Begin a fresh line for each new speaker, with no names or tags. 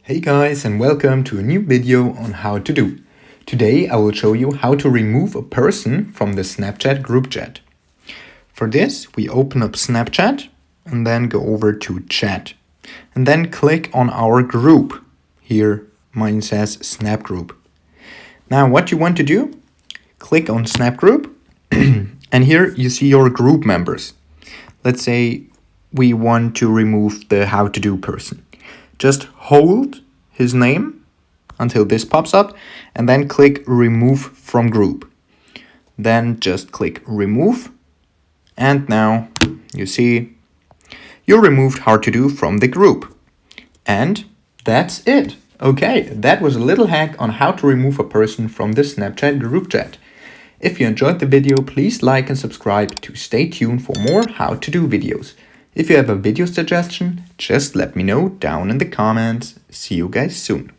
Hey guys, and welcome to a new video on how to do. Today I will show you how to remove a person from the Snapchat group chat. For this, we open up Snapchat and then go over to chat and then click on our group. Here mine says Snap Group. Now what you want to do, click on Snap Group and here you see your group members. Let's say we want to remove the how to do person. Just hold his name until this pops up and then click remove from group. Then just click remove and now you see you removed how to do from the group. And that's it. Okay, that was a little hack on how to remove a person from the Snapchat group chat. If you enjoyed the video, please like and subscribe to stay tuned for more how to do videos. If you have a video suggestion, just let me know down in the comments. See you guys soon.